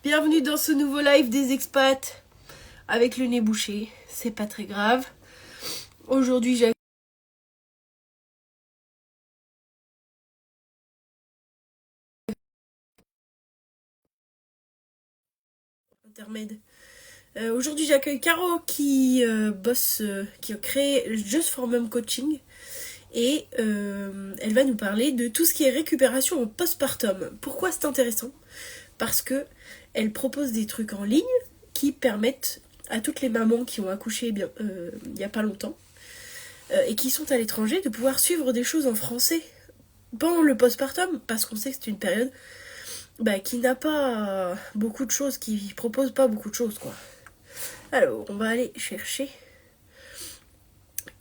Bienvenue dans ce nouveau live des expats avec le nez bouché, c'est pas très grave. Aujourd'hui j'ai intermède. Aujourd'hui j'accueille Caro qui qui a créé Just for Mom Coaching et elle va nous parler de tout ce qui est récupération en postpartum. Pourquoi c'est intéressant? Parce que elle propose des trucs en ligne qui permettent à toutes les mamans qui ont accouché il n'y a pas longtemps et qui sont à l'étranger de pouvoir suivre des choses en français pendant le postpartum, parce qu'on sait que c'est une période qui n'a pas beaucoup de choses, qui propose pas beaucoup de choses, quoi. Alors, on va aller chercher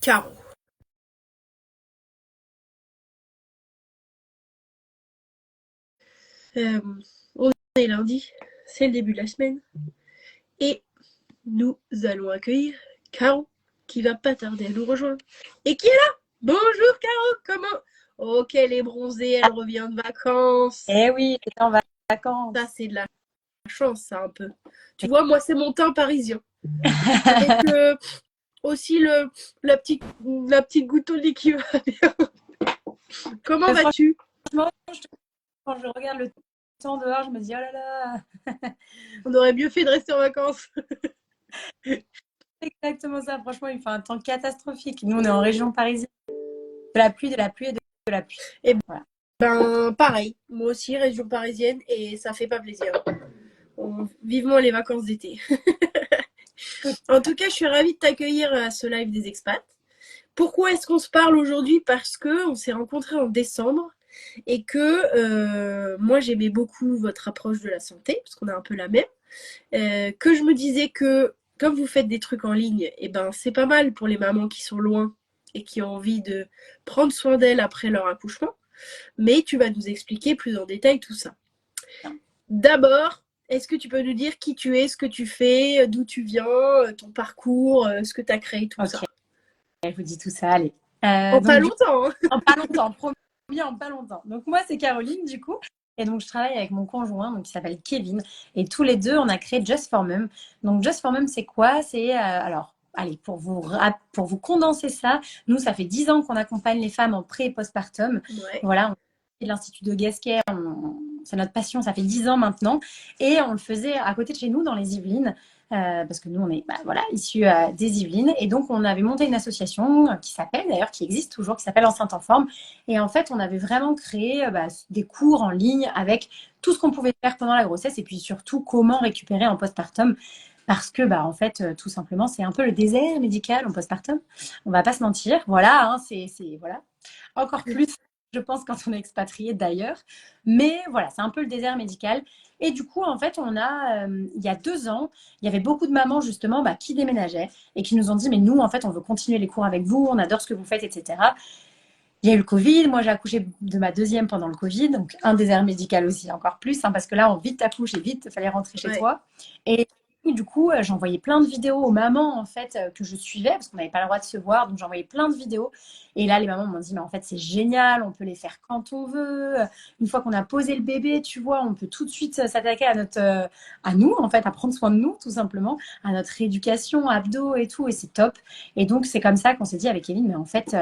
Caro. On est lundi, c'est le début de la semaine, et nous allons accueillir Caro, qui va pas tarder à nous rejoindre, et qui est là. Bonjour Caro, comment? Ok, elle est bronzée, elle revient de vacances. Eh oui, j'étais en vacances. Ça, c'est de la chance, ça, un peu. Tu vois, moi, c'est mon teint parisien. Avec aussi la petite goutte d'eau qui va bien. Comment vas-tu? Franchement, quand je regarde le temps dehors, je me dis, oh là là, On aurait mieux fait de rester en vacances. c'est exactement ça. Franchement, il fait un temps catastrophique. Nous, on est en région parisienne. De la pluie, de la pluie et de la pluie. Et Voilà. pareil, moi aussi, région parisienne, et ça fait pas plaisir. Vivement les vacances d'été. En tout cas, je suis ravie de t'accueillir à ce live des expats. Pourquoi est-ce qu'on se parle aujourd'hui? Parce que on s'est rencontrés en décembre et que moi j'aimais beaucoup votre approche de la santé, parce qu'on a un peu la même. Que je me disais que comme vous faites des trucs en ligne, et c'est pas mal pour les mamans qui sont loin et qui ont envie de prendre soin d'elles après leur accouchement. Mais tu vas nous expliquer plus en détail tout ça. D'abord, est-ce que tu peux nous dire qui tu es, ce que tu fais, d'où tu viens, ton parcours, ce que tu as créé, tout ça? Je vous dis tout ça, allez. En pas longtemps, hein. En pas longtemps, promis, en pas longtemps. Donc moi, c'est Caroline, du coup. Et donc, je travaille avec mon conjoint, donc, qui s'appelle Kevin. Et tous les deux, on a créé Just for Mum. Donc, Just for Mum, c'est quoi? C'est, alors, allez, pour vous condenser ça, nous, ça fait 10 ans qu'on accompagne les femmes en pré et postpartum. Ouais. Voilà, on fait l'Institut de Gasquet, c'est notre passion, ça fait 10 ans maintenant. Et on le faisait à côté de chez nous, dans les Yvelines. Parce que nous, on est voilà, issus des Yvelines. Et donc, on avait monté une association qui s'appelle, d'ailleurs, qui existe toujours, qui s'appelle Enceinte en forme. Et en fait, on avait vraiment créé des cours en ligne avec tout ce qu'on pouvait faire pendant la grossesse et puis surtout comment récupérer en postpartum. Parce que, en fait, tout simplement, c'est un peu le désert médical en postpartum. On va pas se mentir. Voilà, hein, voilà. Encore plus, je pense, quand on est expatrié d'ailleurs. Mais voilà, c'est un peu le désert médical. Et du coup, en fait, il y a 2 ans, il y avait beaucoup de mamans justement qui déménageaient et qui nous ont dit, mais nous, en fait, on veut continuer les cours avec vous, on adore ce que vous faites, etc. Il y a eu le Covid, moi j'ai accouché de ma deuxième pendant le Covid, donc un désert médical aussi, encore plus, hein, parce que là, on vite t'accouche et vite, il fallait rentrer chez toi. Et du coup, j'envoyais plein de vidéos aux mamans, en fait, que je suivais, parce qu'on n'avait pas le droit de se voir, donc j'envoyais plein de vidéos. Et là, les mamans m'ont dit, mais en fait, c'est génial, on peut les faire quand on veut. Une fois qu'on a posé le bébé, tu vois, on peut tout de suite s'attaquer à nous, en fait, à prendre soin de nous, tout simplement, à notre rééducation, abdos et tout, et c'est top. Et donc, c'est comme ça qu'on s'est dit avec Kevin, mais en fait,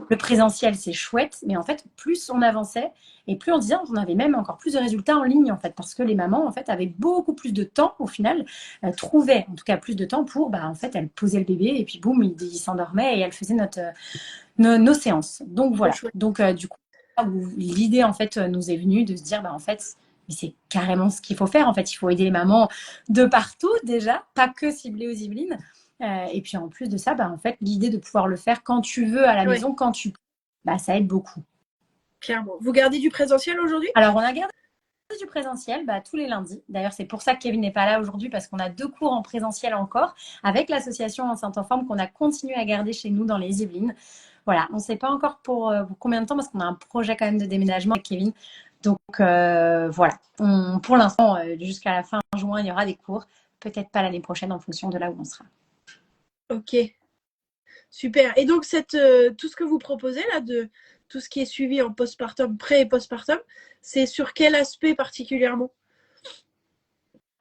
le présentiel, c'est chouette, mais en fait, plus on avançait et plus on disait, on avait même encore plus de résultats en ligne, en fait, parce que les mamans, en fait, avaient beaucoup plus de temps, au final, trouvaient en tout cas plus de temps pour, en fait, elles posaient le bébé et puis boum, il s'endormait et elles faisaient nos séances. Donc voilà. Donc du coup, l'idée, en fait, nous est venue de se dire, en fait, mais c'est carrément ce qu'il faut faire. En fait, il faut aider les mamans de partout déjà, pas que ciblées aux Yvelines. Et puis en plus de ça, en fait, l'idée de pouvoir le faire quand tu veux à la maison, quand tu peux, ça aide beaucoup. Clairement. Vous gardez du présentiel aujourd'hui? Alors, on a gardé du présentiel tous les lundis. D'ailleurs, c'est pour ça que Kevin n'est pas là aujourd'hui, parce qu'on a 2 cours en présentiel encore avec l'association Enceinte en forme qu'on a continué à garder chez nous dans les Yvelines. Voilà, on ne sait pas encore pour combien de temps, parce qu'on a un projet quand même de déménagement avec Kevin. Donc voilà, pour l'instant, jusqu'à la fin juin, il y aura des cours. Peut-être pas l'année prochaine en fonction de là où on sera. Ok, super. Et donc, tout ce que vous proposez là, de tout ce qui est suivi en postpartum, pré et postpartum, c'est sur quel aspect particulièrement?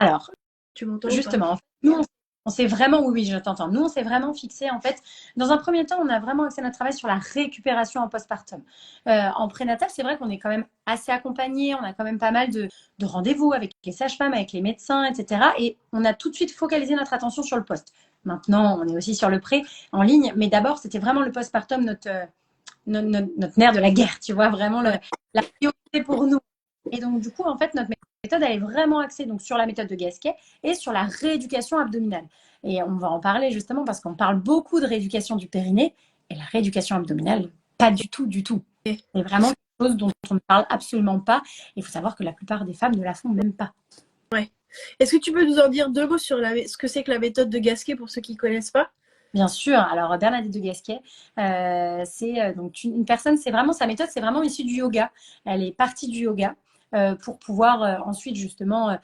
Alors, Tu m'entends ou pas? justement, en fait, nous, on s'est vraiment, oui, oui, je t'entends. Nous, on s'est vraiment fixé, en fait, dans un premier temps, on a vraiment axé notre travail sur la récupération en postpartum. En prénatal, c'est vrai qu'on est quand même assez accompagné, on a quand même pas mal de rendez-vous avec les sages-femmes, avec les médecins, etc. Et on a tout de suite focalisé notre attention sur le post. Maintenant, on est aussi sur le pré en ligne, mais d'abord, c'était vraiment le postpartum, notre nerf de la guerre, tu vois, vraiment Ouais. la priorité pour nous. Et donc, du coup, en fait, notre méthode, elle est vraiment axée donc, sur la méthode de Gasquet et sur la rééducation abdominale. Et on va en parler justement parce qu'on parle beaucoup de rééducation du périnée et la rééducation abdominale, pas du tout, du tout. C'est vraiment quelque chose dont on ne parle absolument pas. Il faut savoir que la plupart des femmes ne la font même pas. Ouais. Est-ce que tu peux nous en dire 2 mots sur ce que c'est que la méthode de Gasquet pour ceux qui ne connaissent pas? Bien sûr. Alors, Bernadette de Gasquet, c'est donc une personne, c'est vraiment sa méthode, c'est vraiment issue du yoga. Elle est partie du yoga pour pouvoir ensuite justement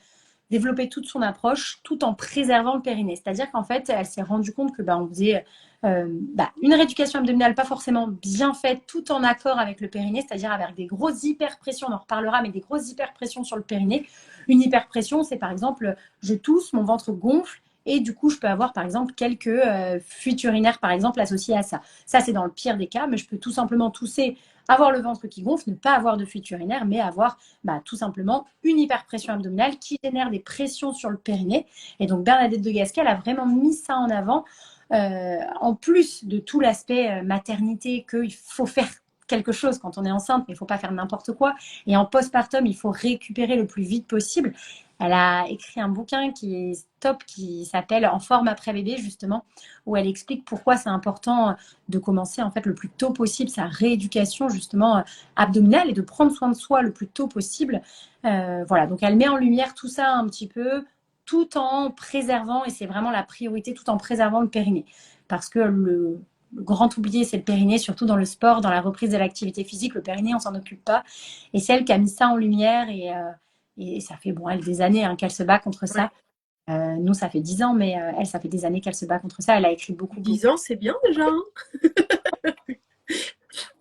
développer toute son approche tout en préservant le périnée. C'est-à-dire qu'en fait, elle s'est rendue compte que on faisait une rééducation abdominale pas forcément bien faite, tout en accord avec le périnée, c'est-à-dire avec des grosses hyperpressions, on en reparlera, mais des grosses hyperpressions sur le périnée. Une hyperpression, c'est par exemple, je tousse, mon ventre gonfle, et du coup, je peux avoir, par exemple, quelques fuites urinaires, par exemple, associées à ça. Ça, c'est dans le pire des cas, mais je peux tout simplement tousser, avoir le ventre qui gonfle, ne pas avoir de fuite urinaire, mais avoir tout simplement une hyperpression abdominale qui génère des pressions sur le périnée. Et donc, Bernadette de Gasquet, elle a vraiment mis ça en avant, en plus de tout l'aspect maternité, qu'il faut faire quelque chose quand on est enceinte, mais il ne faut pas faire n'importe quoi. Et en postpartum, il faut récupérer le plus vite possible. Elle a écrit un bouquin qui est top, qui s'appelle En forme après bébé, justement, où elle explique pourquoi c'est important de commencer en fait le plus tôt possible sa rééducation justement abdominale et de prendre soin de soi le plus tôt possible. Voilà, donc elle met en lumière tout ça un petit peu, tout en préservant, et c'est vraiment la priorité, tout en préservant le périnée. Parce que le grand oublié, c'est le périnée, surtout dans le sport, dans la reprise de l'activité physique. Le périnée, on s'en occupe pas. Et c'est elle qui a mis ça en lumière et ça fait, bon, elle, des années qu'elle se bat contre Ouais. ça. Nous, ça fait 10 ans, mais elle, ça fait des années qu'elle se bat contre ça. Elle a écrit beaucoup, 10 beaucoup. ans, c'est bien déjà, hein.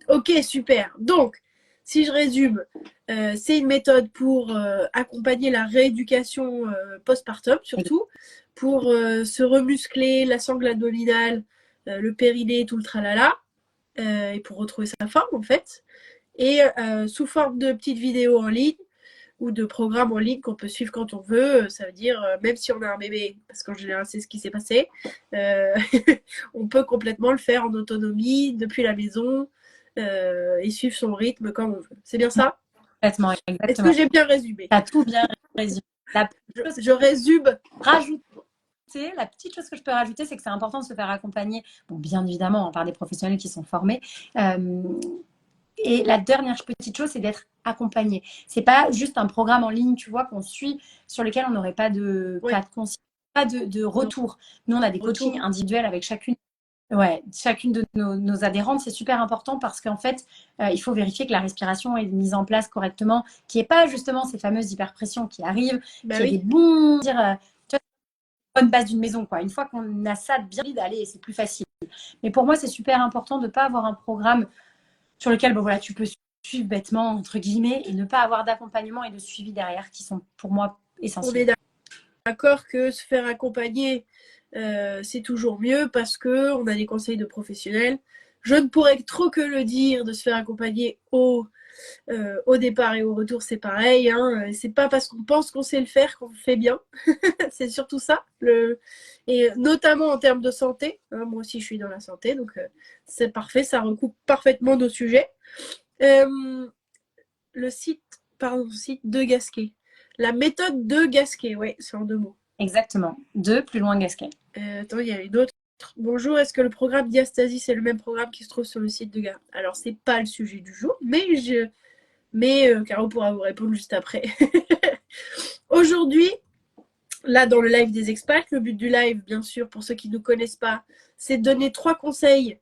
Ok, super. Donc, si je résume, c'est une méthode pour accompagner la rééducation postpartum, surtout, pour se remuscler, la sangle abdominale, le périnée, tout le tralala, et pour retrouver sa forme, en fait. Et sous forme de petites vidéos en ligne ou de programmes en ligne qu'on peut suivre quand on veut. Ça veut dire, même si on a un bébé, parce qu'en général, c'est ce qui s'est passé, euh, on peut complètement le faire en autonomie, depuis la maison, et suivre son rythme comme on veut. C'est bien ça? Complètement, Est-ce que exactement. j'ai bien résumé? Tu as tout bien résumé. La petite chose Je résume. la petite chose que je peux rajouter, c'est que c'est important de se faire accompagner, bon, bien évidemment, par des professionnels qui sont formés. Et la dernière petite chose, c'est d'être accompagné. C'est pas juste un programme en ligne, tu vois, qu'on suit, sur lequel on n'aurait pas de Ouais, cas de conscience, pas de retour. Nous, on a des coachings retour. individuels avec chacune. Ouais, chacune de nos adhérentes, c'est super important parce qu'en fait, il faut vérifier que la respiration est mise en place correctement, qu'il n'y ait pas justement ces fameuses hyperpressions qui arrivent, Bah qu'il y ait des oui. bons, tu vois, bonne base d'une maison, quoi. Une fois qu'on a ça bien vide, allez, c'est plus facile. Mais pour moi, c'est super important de ne pas avoir un programme sur lequel voilà, tu peux suivre bêtement, entre guillemets, et ne pas avoir d'accompagnement et de suivi derrière qui sont pour moi On essentiels. est d'accord que se faire accompagner, c'est toujours mieux parce qu'on a des conseils de professionnels. Je ne pourrais trop que le dire de se faire accompagner au départ et au retour, c'est pareil. Hein. C'est pas parce qu'on pense qu'on sait le faire qu'on le fait bien. C'est surtout ça. Et notamment en termes de santé. Hein, moi aussi, je suis dans la santé, donc c'est parfait. Ça recoupe parfaitement nos sujets. Le site, pardon, site de Gasquet. La méthode de Gasquet, ouais, c'est en 2 mots. Exactement. De plus loin Gasquet. Attends, il y avait d'autres. Bonjour, est-ce que le programme Diastasie, c'est le même programme qui se trouve sur le site de Gasquet? Alors, c'est pas le sujet du jour, mais Caro pourra vous répondre juste après. Aujourd'hui, là, dans le live des expats, le but du live, bien sûr, pour ceux qui ne nous connaissent pas, c'est de donner 3 conseils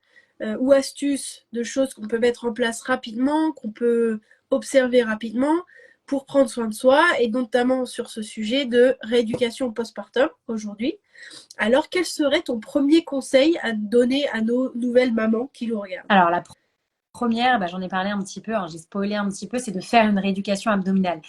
ou astuces de choses qu'on peut mettre en place rapidement, qu'on peut observer rapidement pour prendre soin de soi, et notamment sur ce sujet de rééducation postpartum aujourd'hui. Alors, quel serait ton premier conseil à donner à nos nouvelles mamans qui nous regardent? Alors, la première, j'en ai parlé un petit peu, j'ai spoilé un petit peu, c'est de faire une rééducation abdominale.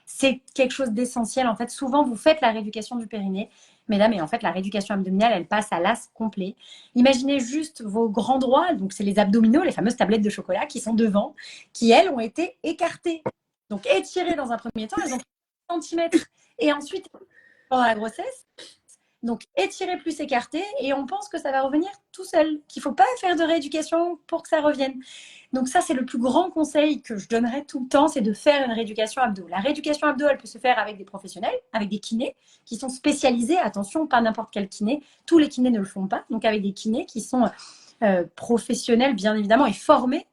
c'est quelque chose d'essentiel. En fait, souvent, vous faites la rééducation du périnée, mesdames, et en fait, la rééducation abdominale, elle passe à l'as complet. Imaginez juste vos grands droits, donc c'est les abdominaux, les fameuses tablettes de chocolat qui sont devant, qui, elles, ont été écartées. Donc, étirées dans un premier temps, elles ont pris 1 centimètre. Et ensuite, pendant la grossesse, donc étirer plus écarté, et on pense que ça va revenir tout seul, qu'il ne faut pas faire de rééducation pour que ça revienne. Donc ça, c'est le plus grand conseil que je donnerais tout le temps, c'est de faire une rééducation abdo. La rééducation abdo, elle peut se faire avec des professionnels, avec des kinés qui sont spécialisés. Attention, pas n'importe quel kiné. Tous les kinés ne le font pas. Donc avec des kinés qui sont professionnels, bien évidemment, et formés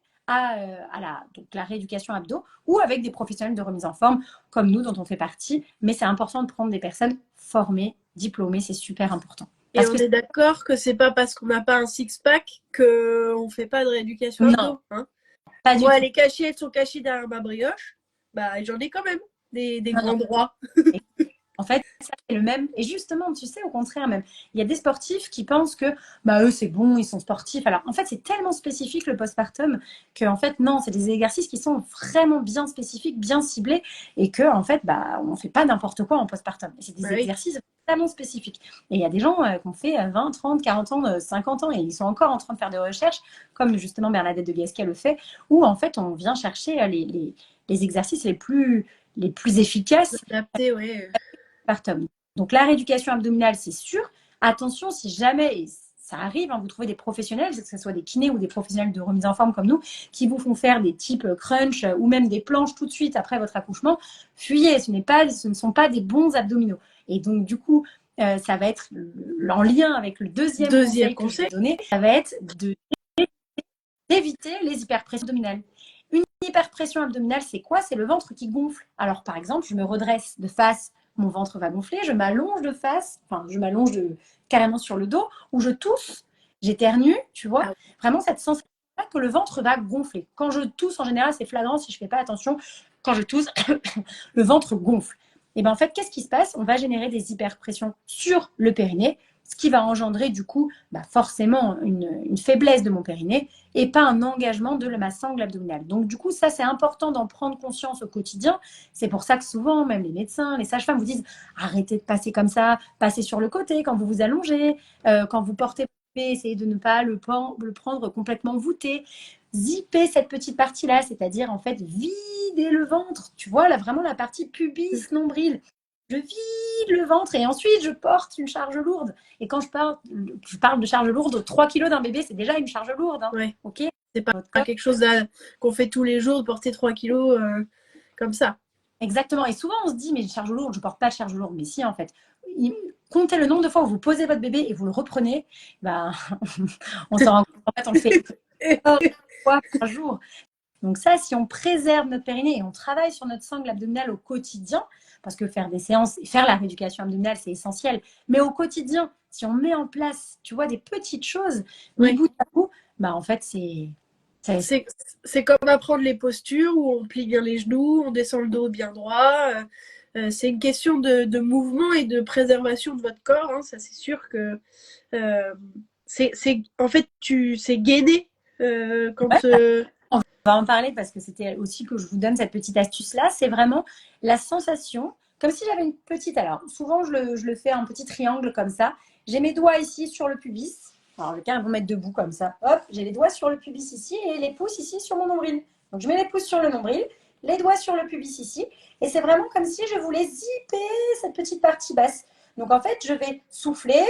donc la rééducation abdo, ou avec des professionnels de remise en forme comme nous, dont on fait partie. Mais c'est important de prendre des personnes formées, diplômées, c'est super important. Et on est d'accord que c'est pas parce qu'on n'a pas un six-pack qu'on fait pas de rééducation abdo, hein. Pas du Moi, tout. les cachets, elles sont cachées derrière ma brioche. Bah, j'en ai quand même des grands droits. En fait, ça c'est le même. Et justement, tu sais, au contraire même, il y a des sportifs qui pensent que bah eux c'est bon, ils sont sportifs. Alors en fait, c'est tellement spécifique le postpartum que en fait non, c'est des exercices qui sont vraiment bien spécifiques, bien ciblés, et que en fait bah on fait pas n'importe quoi en postpartum. C'est des exercices vraiment spécifiques. Et il y a des gens qui ont fait 20, 30, 40 ans, 50 ans, et ils sont encore en train de faire des recherches, comme justement Bernadette de Gasquet le fait, où en fait on vient chercher les exercices les plus efficaces. Adapté, ouais. Postpartum. Donc la rééducation abdominale, c'est sûr. Attention, si jamais ça arrive, hein, vous trouvez des professionnels, que ce soit des kinés ou des professionnels de remise en forme comme nous, qui vous font faire des types crunch ou même des planches tout de suite après votre accouchement, fuyez, ce ne sont pas des bons abdominaux. Et donc du coup, ça va être en lien avec le deuxième conseil que je vais donner, ça va être d'éviter les hyperpressions abdominales. Une hyperpression abdominale, c'est quoi? C'est le ventre qui gonfle. Alors par exemple, je me redresse de face, mon ventre va gonfler, je m'allonge de face, enfin je m'allonge carrément sur le dos, ou je tousse, j'éternue, tu vois, vraiment cette sensation que le ventre va gonfler. Quand je tousse, en général, c'est flagrant si je ne fais pas attention. Quand je tousse, le ventre gonfle. Et bien en fait, qu'est-ce qui se passe? On va générer des hyperpressions sur le périnée, ce qui va engendrer du coup forcément une faiblesse de mon périnée et pas un engagement de ma sangle abdominale. Donc du coup, ça c'est important d'en prendre conscience au quotidien. C'est pour ça que souvent, même les médecins, les sages-femmes vous disent arrêtez de passer comme ça, passez sur le côté quand vous vous allongez, quand vous portez le bébé, essayez de ne pas le prendre complètement voûté. Zipper cette petite partie-là, c'est-à-dire en fait vider le ventre, tu vois, là vraiment la partie pubis, nombril. Je vide le ventre et ensuite je porte une charge lourde. Et quand je parle de charge lourde, 3 kilos d'un bébé, c'est déjà une charge lourde. Hein. Ouais. Okay, c'est pas quelque chose qu'on fait tous les jours, de porter 3 kilos comme ça. Exactement. Et souvent, on se dit, mais charge lourde, je ne porte pas de charge lourde. Mais si, en fait. Comptez le nombre de fois où vous posez votre bébé et vous le reprenez, on s'en rend compte. En fait, on le fait 1 fois par jour. Donc ça, si on préserve notre périnée et on travaille sur notre sangle abdominale au quotidien, parce que faire des séances et faire la rééducation abdominale, c'est essentiel, mais au quotidien, si on met en place, tu vois, des petites choses, mis bout à bout, en fait, c'est comme apprendre les postures où on plie bien les genoux, on descend le dos bien droit. C'est une question de mouvement et de préservation de votre corps. Hein. Ça, c'est sûr que en fait, c'est gainé quand. On va en parler parce que c'était aussi que je vous donne cette petite astuce-là. C'est vraiment la sensation, comme si j'avais une petite. Alors, souvent, je le fais en petit triangle comme ça. J'ai mes doigts ici sur le pubis. Alors, le cas, ils vont mettre debout comme ça. Hop, j'ai les doigts sur le pubis ici et les pouces ici sur mon nombril. Donc, je mets les pouces sur le nombril, les doigts sur le pubis ici. Et c'est vraiment comme si je voulais zipper cette petite partie basse. Donc, en fait, je vais souffler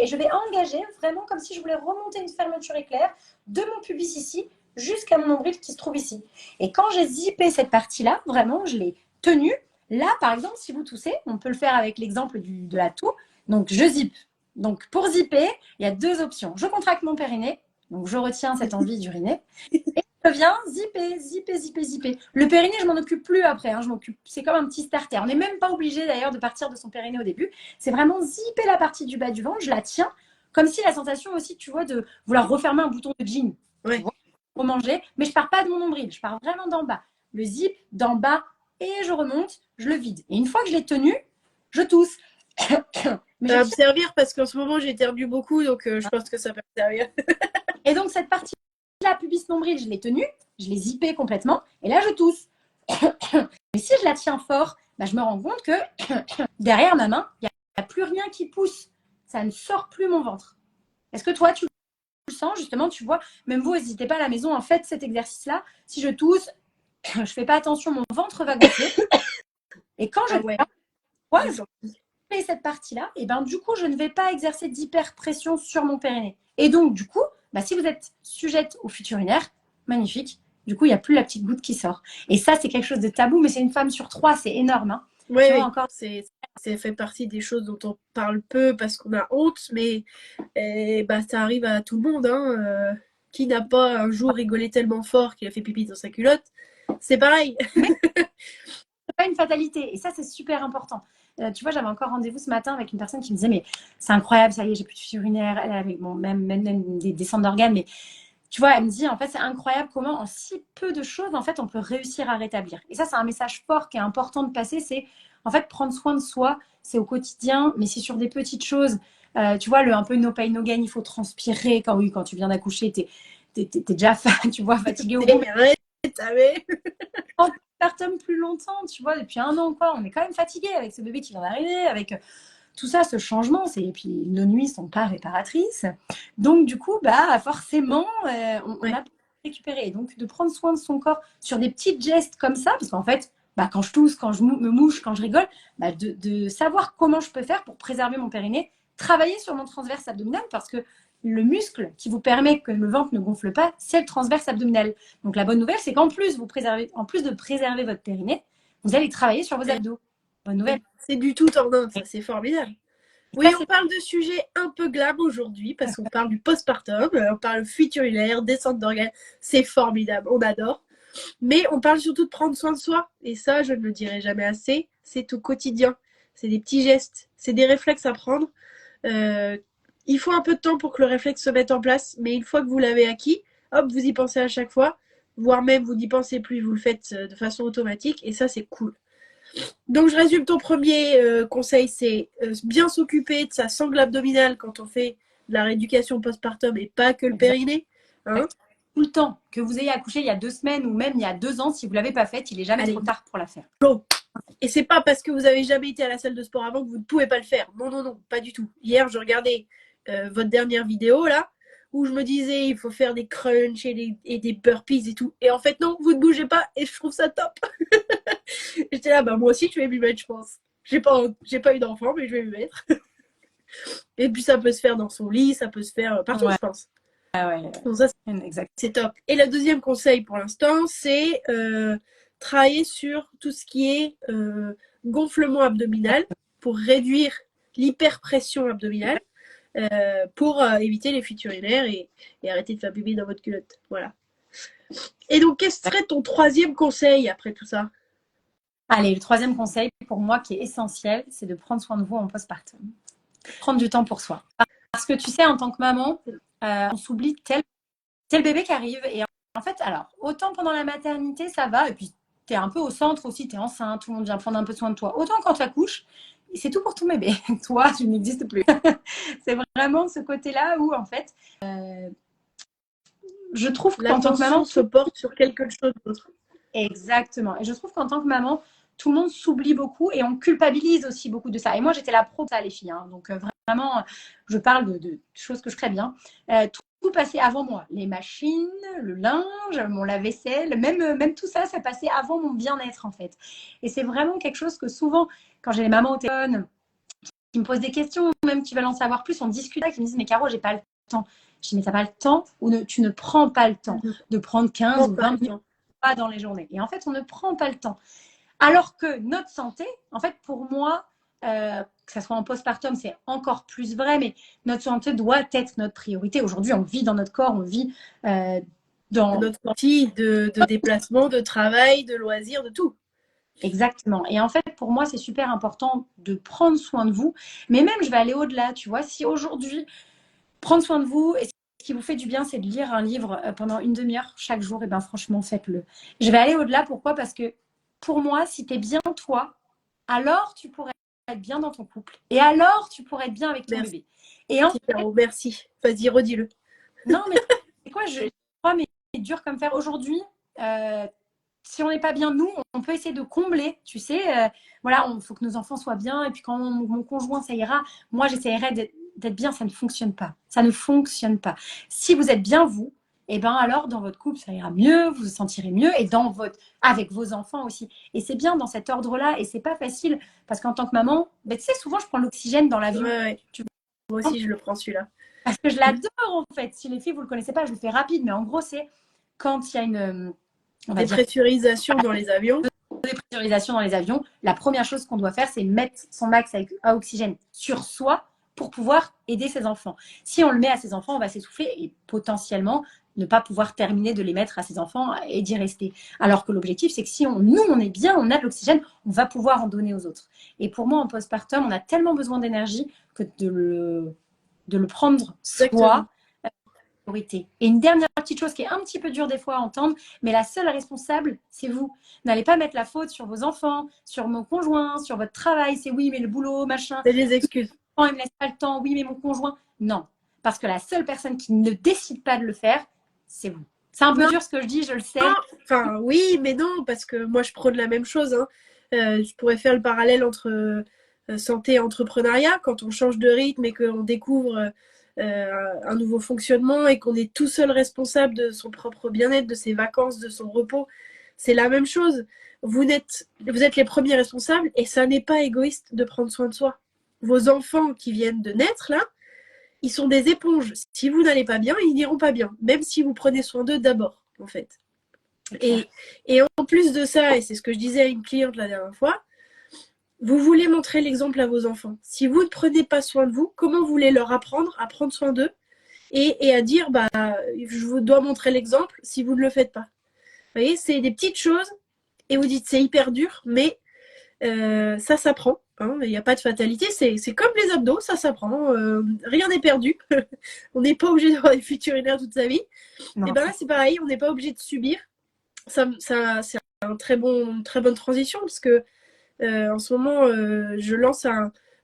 et je vais engager vraiment comme si je voulais remonter une fermeture éclair de mon pubis ici jusqu'à mon nombril qui se trouve ici. Et quand j'ai zippé cette partie-là, vraiment, je l'ai tenue. Là, par exemple, si vous toussez, on peut le faire avec l'exemple de la toux. Donc, je zippe. Donc, pour zipper, il y a 2 options. Je contracte mon périnée. Donc, je retiens cette envie d'uriner. Et je viens zipper, zipper, zipper, zipper. Le périnée, je m'en occupe plus après. Hein. C'est comme un petit starter. On n'est même pas obligé d'ailleurs de partir de son périnée au début. C'est vraiment zipper la partie du bas du ventre. Je la tiens. Comme si la sensation aussi, tu vois, de vouloir refermer un bouton de jean. Ouais. Manger, mais je pars pas de mon nombril, je pars vraiment d'en bas. Le zip d'en bas et je remonte, je le vide. Et une fois que je l'ai tenu, je tousse. Mais ça va me servir parce qu'en ce moment j'ai éternué beaucoup, donc je pense que ça va me servir. Et donc cette partie-là, pubis nombril, je l'ai tenue, je l'ai zippé complètement, et là je tousse. Mais si je la tiens fort, bah, je me rends compte que derrière ma main, il n'y a plus rien qui pousse. Ça ne sort plus mon ventre. Est-ce que toi, tu le sens justement? Tu vois, même vous, n'hésitez pas à la maison, en fait, cet exercice-là. Si je tousse, je ne fais pas attention, mon ventre va gonfler. Et quand je Ah ouais, vois, j'ai je senti. fais cette partie-là, et ben du coup, je ne vais pas exercer d'hyperpression sur mon périnée. Et donc, du coup, bah, si vous êtes sujette au futur urinaire, magnifique. Du coup, il n'y a plus la petite goutte qui sort. Et ça, c'est quelque chose de tabou, mais c'est une femme sur 3, c'est énorme. Hein. Oui, Tu vois, oui, encore. c'est fait partie des choses dont on parle peu parce qu'on a honte, mais bah, ça arrive à tout le monde. Hein. Qui n'a pas un jour rigolé tellement fort qu'il a fait pipi dans sa culotte? C'est pareil. Mais c'est pas une fatalité. Et ça, c'est super important. Tu vois, j'avais encore rendez-vous ce matin avec une personne qui me disait, mais c'est incroyable, ça y est, j'ai plus de futur urinaire. Elle avait bon, même des descentes d'organes, mais tu vois, elle me dit, en fait, c'est incroyable comment, en si peu de choses, en fait, on peut réussir à rétablir. Et ça, c'est un message fort qui est important de passer, c'est, en fait, prendre soin de soi, c'est au quotidien, mais c'est sur des petites choses. Tu vois, un peu no pain, no gain, il faut transpirer. Quand, oui, quand tu viens d'accoucher, t'es déjà, tu vois, fatigué au bout. Arrête, mais... Postpartum plus longtemps, tu vois, depuis 1 an, quoi. On est quand même fatigué avec ce bébé qui vient d'arriver, avec tout ça, ce changement, et puis nos nuits sont pas réparatrices. Donc, du coup, bah, forcément, on a récupéré. Donc, de prendre soin de son corps sur des petits gestes comme ça, parce qu'en fait, bah, quand je tousse, quand je me mouche, quand je rigole, bah, de savoir comment je peux faire pour préserver mon périnée, travailler sur mon transverse abdominal, parce que le muscle qui vous permet que le ventre ne gonfle pas, c'est le transverse abdominal. Donc, la bonne nouvelle, c'est qu'en plus, en plus de préserver votre périnée, vous allez travailler sur vos abdos. Bonne nouvelle. C'est du tout en un, ça, c'est formidable. Ça, Oui, on parle de sujets un peu glam aujourd'hui parce qu'on parle du postpartum, on parle futur urinaire, descente d'organes, c'est formidable, on adore. Mais on parle surtout de prendre soin de soi. Et ça, je ne le dirai jamais assez, c'est au quotidien. C'est des petits gestes, c'est des réflexes à prendre. Euh, il faut un peu de temps pour que le réflexe se mette en place, mais une fois que vous l'avez acquis, hop, vous y pensez à chaque fois, voire même vous n'y pensez plus, vous le faites de façon automatique, et ça, c'est cool. Donc, je résume ton premier conseil, c'est bien s'occuper de sa sangle abdominale quand on fait de la rééducation postpartum et pas que le périnée. Hein, tout le temps. Que vous ayez accouché il y a 2 semaines ou même il y a 2 ans, si vous ne l'avez pas faite, il n'est jamais trop tard pour la faire. Et c'est pas parce que vous avez jamais été à la salle de sport avant que vous ne pouvez pas le faire. Non, non, non, pas du tout. Hier, je regardais votre dernière vidéo là, où je me disais il faut faire des crunchs et des burpees et tout. Et en fait, non, vous ne bougez pas et je trouve ça top. J'étais là, bah moi aussi, je vais m'y mettre, je pense. J'ai pas eu d'enfant, mais je vais m'y mettre. Et puis ça peut se faire dans son lit, ça peut se faire partout, je pense. Ah ouais, Donc ça, exact. c'est top. Et le deuxième conseil pour l'instant, c'est travailler sur tout ce qui est gonflement abdominal pour réduire l'hyperpression abdominale pour éviter les fuites urinaires et arrêter de faire bébé dans votre culotte. Voilà. Et donc, quel serait ton troisième conseil après tout ça? Allez, le troisième conseil pour moi qui est essentiel, c'est de prendre soin de vous en postpartum. Prendre du temps pour soi. Parce que tu sais, en tant que maman, on s'oublie tel le bébé qui arrive. Et en fait, alors, autant pendant la maternité, ça va. Et puis, tu es un peu au centre aussi, tu es enceinte, tout le monde vient prendre un peu soin de toi. Autant quand tu accouches, c'est tout pour ton bébé. Toi, tu n'existes plus. C'est vraiment ce côté-là où, en fait, je trouve qu'en tant que maman, L'attention se porte sur quelque chose d'autre. exactement. Et je trouve qu'en tant que maman, tout le monde s'oublie beaucoup et on culpabilise aussi beaucoup de ça. Et moi, j'étais la pro de ça, les filles. Hein. Donc, vraiment, je parle de choses que je ferais bien. Tout passait avant moi. Les machines, le linge, mon lave-vaisselle, même tout ça, ça passait avant mon bien-être, en fait. Et c'est vraiment quelque chose que souvent, quand j'ai les mamans au téléphone qui me posent des questions, même qui veulent en savoir plus, on discute, qui me disent, mais Caro, j'ai pas le temps. Je dis, mais t'as pas le temps ou tu ne prends pas le temps de prendre 15 ou 20 minutes pas dans les journées. Et en fait, on ne prend pas le temps. Alors que notre santé, en fait, pour moi, que ce soit en postpartum, c'est encore plus vrai, mais notre santé doit être notre priorité. Aujourd'hui, on vit dans notre corps, on vit dans... Notre outil de déplacement, de travail, de loisirs, de tout. Exactement. Et en fait, pour moi, c'est super important de prendre soin de vous. Mais même, je vais aller au-delà, tu vois. Si aujourd'hui, prendre soin de vous, et ce qui vous fait du bien, c'est de lire un livre pendant une demi-heure chaque jour, et bien franchement, faites-le. Je vais aller au-delà. Pourquoi? Parce que pour moi, si tu es bien toi, alors tu pourrais être bien dans ton couple. Et alors tu pourrais être bien avec ton bébé. Et en fait, merci. Vas-y, redis-le. non, mais c'est quoi, je crois, mais c'est dur comme faire. Aujourd'hui, si on n'est pas bien, nous, on peut essayer de combler, tu sais. Voilà, il faut que nos enfants soient bien. Et puis quand mon conjoint, ça ira, moi, j'essaierai d'être bien. Ça ne fonctionne pas. Ça ne fonctionne pas. Si vous êtes bien, vous, et ben alors, dans votre couple, ça ira mieux, vous vous sentirez mieux. Et avec vos enfants aussi. Et c'est bien dans cet ordre-là. Et c'est pas facile. Parce qu'en tant que maman, ben, tu sais, souvent, je prends l'oxygène dans l'avion. Ouais. Tu Moi aussi, je le prends celui-là. Parce que je l'adore, en fait. Si les filles, vous ne le connaissez pas, je le fais rapide. Mais en gros, c'est quand il y a on va dire, Dépressurisation dans les avions. dépressurisation dans les avions, la première chose qu'on doit faire, c'est mettre son max à oxygène sur soi pour pouvoir aider ses enfants. Si on le met à ses enfants, on va s'essouffler et potentiellement ne pas pouvoir terminer de les mettre à ses enfants et d'y rester. Alors que l'objectif, c'est que si nous, on est bien, on a de l'oxygène, on va pouvoir en donner aux autres. Et pour moi, en postpartum, on a tellement besoin d'énergie que de le prendre soi. Et une dernière petite chose qui est un petit peu dure des fois à entendre, mais la seule responsable, c'est vous. N'allez pas mettre la faute sur vos enfants, sur mon conjoint, sur votre travail. C'est oui, mais le boulot, machin. C'est des excuses. Il me laisse pas le temps. Oui, mais mon conjoint. Non, parce que la seule personne qui ne décide pas de le faire, c'est vous. C'est un peu dur ce que je dis, je le sais. Non. Enfin, oui, mais non, parce que moi, je prône la même chose. Hein. Je pourrais faire le parallèle entre santé et entrepreneuriat. Quand on change de rythme et qu'on découvre un nouveau fonctionnement et qu'on est tout seul responsable de son propre bien-être, de ses vacances, de son repos, c'est la même chose. Vous êtes les premiers responsables et ça n'est pas égoïste de prendre soin de soi. Vos enfants qui viennent de naître, là, ils sont des éponges. Si vous n'allez pas bien, ils n'iront pas bien, même si vous prenez soin d'eux d'abord, en fait. Et en plus de ça, et c'est ce que je disais à une cliente la dernière fois, vous voulez montrer l'exemple à vos enfants. Si vous ne prenez pas soin de vous, comment vous voulez leur apprendre à prendre soin d'eux et à dire, bah, je vous dois montrer l'exemple si vous ne le faites pas. Vous voyez, c'est des petites choses et vous dites c'est hyper dur, mais ça s'apprend. Hein, il n'y a pas de fatalité. C'est comme les abdos, ça s'apprend. Rien n'est perdu. On n'est pas obligé d'avoir des fuites urinaires toute sa vie. Non. Et ben là, c'est pareil, on n'est pas obligé de subir. Ça c'est une très bonne transition parce que en ce moment, je lance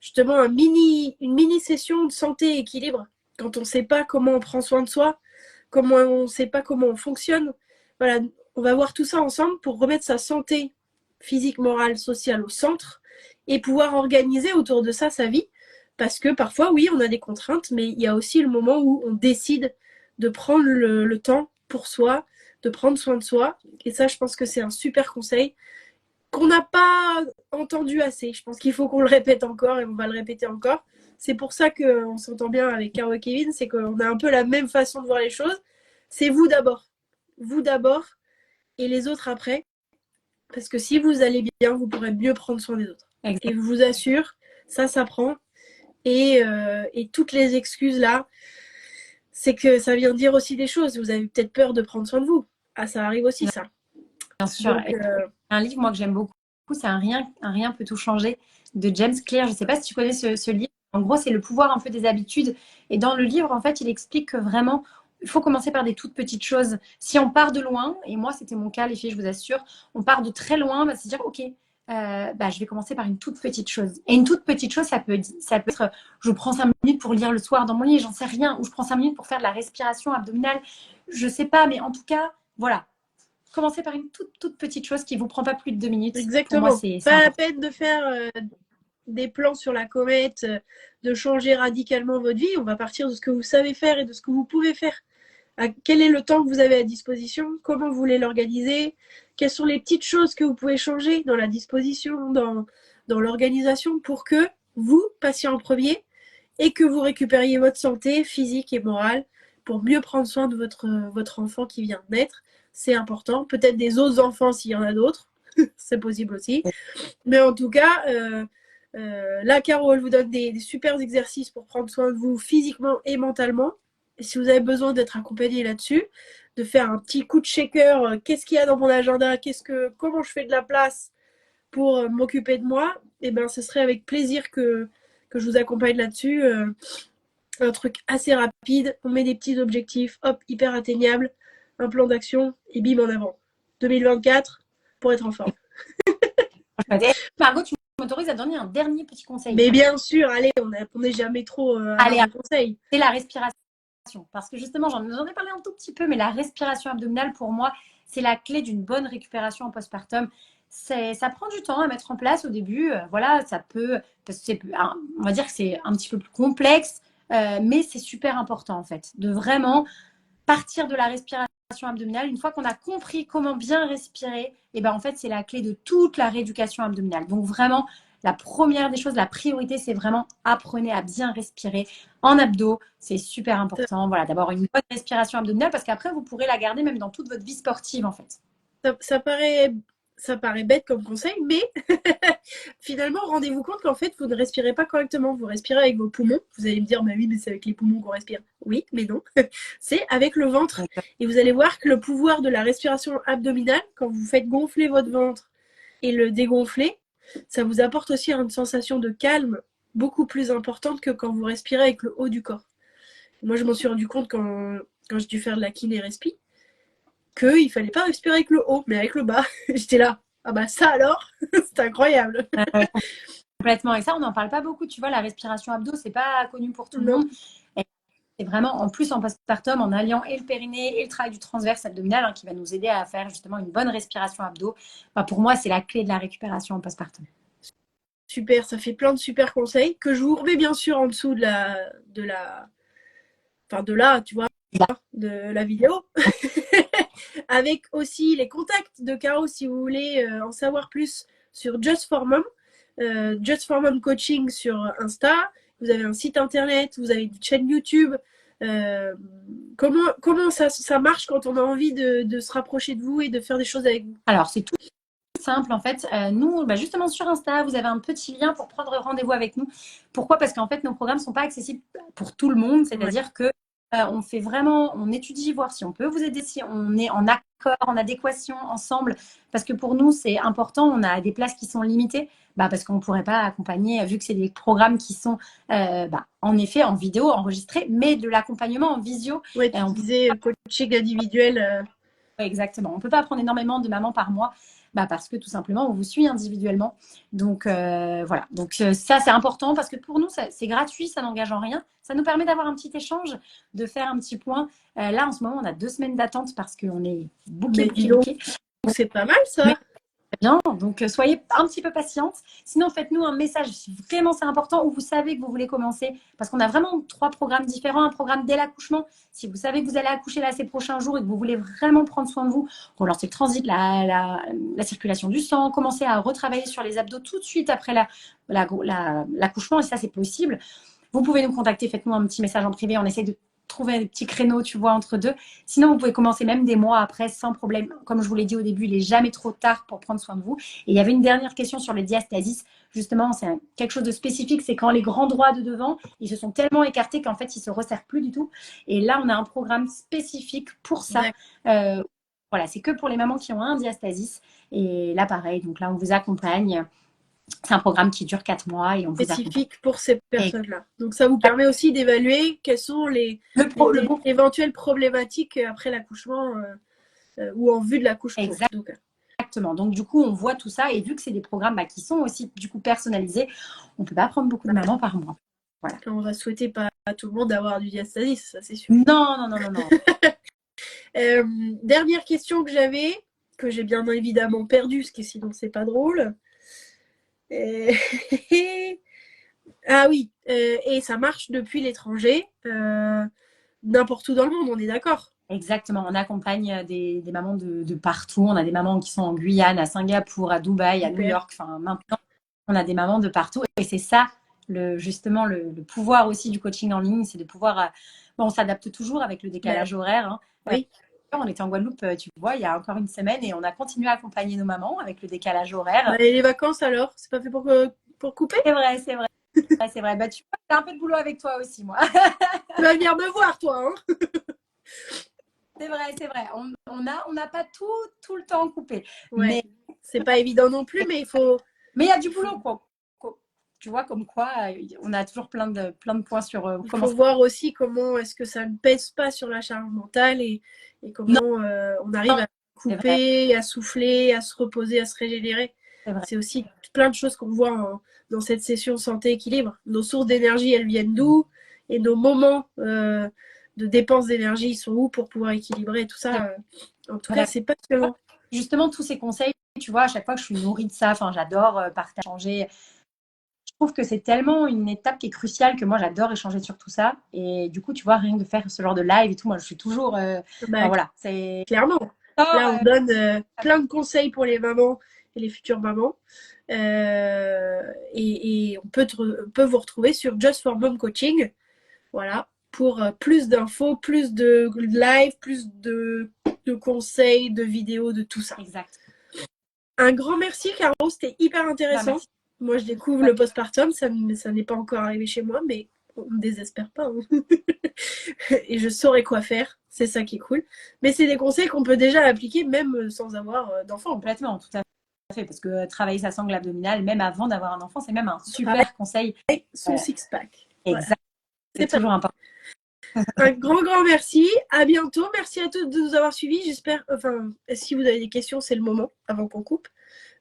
justement une mini session de santé et équilibre. Quand on ne sait pas comment on prend soin de soi, comment on ne sait pas comment on fonctionne. Voilà, on va voir tout ça ensemble pour remettre sa santé physique, morale, sociale au centre et pouvoir organiser autour de ça sa vie. Parce que parfois, oui, on a des contraintes, mais il y a aussi le moment où on décide de prendre le temps pour soi, de prendre soin de soi. Et ça, je pense que c'est un super conseil qu'on n'a pas entendu assez. Je pense qu'il faut qu'on le répète encore et on va le répéter encore. C'est pour ça qu'on s'entend bien avec Caro et Kevin, c'est qu'on a un peu la même façon de voir les choses. C'est vous d'abord. Vous d'abord et les autres après. Parce que si vous allez bien, vous pourrez mieux prendre soin des autres. Exactement. Et je vous assure, ça s'apprend. Et toutes les excuses là, c'est que ça vient dire aussi des choses. Vous avez peut-être peur de prendre soin de vous. Ah, ça arrive aussi, ça. Bien sûr. Donc, un livre, moi, que j'aime beaucoup, c'est un rien peut tout changer de James Clear. Je ne sais pas si tu connais ce livre. En gros, c'est le pouvoir un peu des habitudes. Et dans le livre, en fait, il explique que vraiment, il faut commencer par des toutes petites choses. Si on part de loin, et moi, c'était mon cas, les filles, je vous assure, on part de très loin, bah, c'est dire, OK, je vais commencer par une toute petite chose. Et une toute petite chose, ça peut être, je prends 5 minutes pour lire le soir dans mon lit, j'en sais rien, ou je prends 5 minutes pour faire de la respiration abdominale. Je ne sais pas, mais en tout cas, voilà. Commencez par une toute petite chose qui ne vous prend pas plus de 2 minutes. Exactement. Pour moi, c'est pas la peine de faire des plans sur la comète, de changer radicalement votre vie. On va partir de ce que vous savez faire et de ce que vous pouvez faire. Quel est le temps que vous avez à disposition? Comment vous voulez l'organiser? Quelles sont les petites choses que vous pouvez changer dans la disposition, dans l'organisation pour que vous passiez en premier et que vous récupériez votre santé physique et morale pour mieux prendre soin de votre enfant qui vient de naître. C'est important. Peut-être des autres enfants s'il y en a d'autres. C'est possible aussi. Mais en tout cas, là, Caro, elle vous donne des super exercices pour prendre soin de vous physiquement et mentalement. Et si vous avez besoin d'être accompagné là-dessus, de faire un petit coup de shaker, qu'est-ce qu'il y a dans mon agenda, comment je fais de la place pour m'occuper de moi, et ben ce serait avec plaisir que je vous accompagne là-dessus. Un truc assez rapide, on met des petits objectifs, hop, hyper atteignables, un plan d'action, et bim en avant. 2024 pour être en forme. Margot, tu m'autorises à donner un dernier petit conseil. Mais bien sûr, allez, on n'est jamais trop allez, un conseil. C'est la respiration. Parce que justement, j'en ai parlé un tout petit peu, mais la respiration abdominale, pour moi, c'est la clé d'une bonne récupération en postpartum. Ça prend du temps à mettre en place au début. Voilà, ça peut, parce que on va dire que c'est un petit peu plus complexe, mais c'est super important en fait, de vraiment partir de la respiration abdominale. Une fois qu'on a compris comment bien respirer, et ben en fait, c'est la clé de toute la rééducation abdominale. Donc vraiment, la première des choses, la priorité, c'est vraiment apprenez à bien respirer en abdos. C'est super important. Voilà, d'abord une bonne respiration abdominale parce qu'après, vous pourrez la garder même dans toute votre vie sportive en fait. Ça paraît bête comme conseil, mais finalement, rendez-vous compte qu'en fait, vous ne respirez pas correctement. Vous respirez avec vos poumons. Vous allez me dire, bah oui, mais c'est avec les poumons qu'on respire. Oui, mais non. C'est avec le ventre. Et vous allez voir que le pouvoir de la respiration abdominale, quand vous faites gonfler votre ventre et le dégonfler, ça vous apporte aussi une sensation de calme beaucoup plus importante que quand vous respirez avec le haut du corps. Moi, je m'en suis rendu compte quand j'ai dû faire de la kiné respi, qu'il fallait pas respirer avec le haut, mais avec le bas. J'étais là, ah bah ça alors, c'est incroyable. Complètement. Et ça, on n'en parle pas beaucoup. Tu vois, la respiration abdo, c'est pas connu pour tout le Non. monde. Et c'est vraiment, en plus, en postpartum, en alliant et le périnée et le travail du transverse abdominal, qui va nous aider à faire justement une bonne respiration abdo. Enfin, pour moi, c'est la clé de la récupération en postpartum. Super, ça fait plein de super conseils que je vous remets bien sûr en dessous enfin de là, tu vois, de la vidéo. Avec aussi les contacts de Caro si vous voulez en savoir plus sur Just for Mom. Just for Mom Coaching sur Insta. Vous avez un site internet, vous avez une chaîne YouTube. Comment ça marche quand on a envie de se rapprocher de vous et de faire des choses avec vous? Alors, c'est tout simple en fait. Nous, justement sur Insta, vous avez un petit lien pour prendre rendez-vous avec nous. Pourquoi? Parce qu'en fait, nos programmes ne sont pas accessibles pour tout le monde. C'est-à-dire que on fait vraiment, on étudie, voir si on peut vous aider, si on est en accord, en adéquation ensemble. Parce que pour nous, c'est important. On a des places qui sont limitées. Parce qu'on ne pourrait pas accompagner, vu que c'est des programmes qui sont en effet en vidéo, enregistrés, mais de l'accompagnement en visio. Oui, tu disais coaching individuel. Exactement. On ne peut pas prendre énormément de mamans par mois. Parce que tout simplement, on vous suit individuellement. Donc, voilà. Donc, ça, c'est important parce que pour nous, c'est gratuit, ça n'engage en rien. Ça nous permet d'avoir un petit échange, de faire un petit point. Là, en ce moment, on a 2 semaines d'attente parce qu'on est booké. C'est pas mal, ça. Mais bien, donc soyez un petit peu patiente. Sinon, faites-nous un message si vraiment c'est important ou vous savez que vous voulez commencer. Parce qu'on a vraiment 3 programmes différents. Un programme dès l'accouchement. Si vous savez que vous allez accoucher là ces prochains jours et que vous voulez vraiment prendre soin de vous, relancer le transit, la circulation du sang, commencer à retravailler sur les abdos tout de suite après l'accouchement. Et ça, c'est possible. Vous pouvez nous contacter, faites-nous un petit message en privé. On essaie de trouver des petits créneaux, tu vois, entre deux. Sinon, vous pouvez commencer même des mois après sans problème. Comme je vous l'ai dit au début, il n'est jamais trop tard pour prendre soin de vous. Et il y avait une dernière question sur les diastasis. Justement, c'est quelque chose de spécifique. C'est quand les grands droits de devant, ils se sont tellement écartés qu'en fait, ils ne se resserrent plus du tout. Et là, on a un programme spécifique pour ça. Voilà, c'est que pour les mamans qui ont un diastasis. Et là, pareil, donc là, on vous accompagne. C'est un programme qui dure 4 mois et on vous spécifique pour ces personnes-là. Donc ça vous permet aussi d'évaluer quelles sont les éventuelles problématiques après l'accouchement ou en vue de l'accouchement. Exactement. Donc du coup, on voit tout ça et vu que c'est des programmes qui sont aussi du coup personnalisés, on ne peut pas prendre beaucoup de mamans par mois. Voilà. On va souhaiter pas à tout le monde d'avoir du diastasis, ça c'est sûr. Non. Dernière question que j'avais, que j'ai bien évidemment perdue, parce que sinon c'est pas drôle. Ah oui, et ça marche depuis l'étranger, n'importe où dans le monde, on est d'accord? Exactement, on accompagne des mamans de partout. On a des mamans qui sont en Guyane, à Singapour, à Dubaï, à New York. Enfin, maintenant, on a des mamans de partout. Et c'est ça, justement, le pouvoir aussi du coaching en ligne, c'est de pouvoir... on s'adapte toujours avec le décalage horaire. Oui. On était en Guadeloupe, tu vois, il y a encore une semaine et on a continué à accompagner nos mamans avec le décalage horaire. Et les vacances alors? C'est pas fait pour couper? C'est vrai. C'est vrai. Tu vois, j'ai un peu de boulot avec toi aussi, moi. Tu vas venir me voir, toi. Hein. C'est vrai. On n'a pas tout le temps coupé. Ouais. Mais c'est pas évident non plus, mais il faut. Mais il y a du boulot, quoi. Tu vois, comme quoi, on a toujours plein de points sur il faut voir aussi comment est-ce que ça ne pèse pas sur la charge mentale et comment on arrive à couper, à souffler, à se reposer, à se régénérer. C'est aussi plein de choses qu'on voit dans cette session santé équilibre. Nos sources d'énergie, elles viennent d'où? Et nos moments de dépenses d'énergie, ils sont où pour pouvoir équilibrer tout ça. En tout cas, c'est passionnant. Justement, tous ces conseils, tu vois, à chaque fois que je suis nourrie de ça, enfin, j'adore partager, changer. Je trouve que c'est tellement une étape qui est cruciale que moi, j'adore échanger sur tout ça. Et du coup, tu vois, rien que de faire ce genre de live et tout, moi, je suis toujours... Bah, voilà, c'est... clairement. Là, on donne plein de conseils pour les mamans et les futures mamans. Et on peut vous retrouver sur Just for Mom Coaching. Voilà. Pour plus d'infos, plus de live, plus de conseils, de vidéos, de tout ça. Exact. Un grand merci, Caro. C'était hyper intéressant. Moi, je découvre le postpartum. Ça n'est pas encore arrivé chez moi, mais on ne désespère pas. Hein. Et je saurai quoi faire. C'est ça qui est cool. Mais c'est des conseils qu'on peut déjà appliquer même sans avoir d'enfant. Complètement, tout à fait. Parce que travailler sa sangle abdominale, même avant d'avoir un enfant, c'est même un super conseil. Son six-pack. Exact. Voilà. C'est toujours important. Un grand merci. À bientôt. Merci à tous de nous avoir suivis. J'espère, si vous avez des questions, c'est le moment avant qu'on coupe.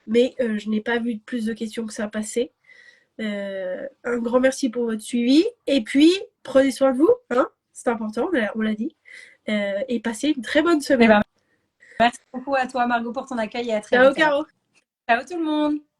Mais je n'ai pas vu plus de questions que ça passer. Un grand merci pour votre suivi. Et puis, prenez soin de vous. Hein, c'est important, on l'a dit. Et passez une très bonne semaine. Merci beaucoup à toi, Margot, pour ton accueil et à très Ciao, vite. Caro. Ciao tout le monde.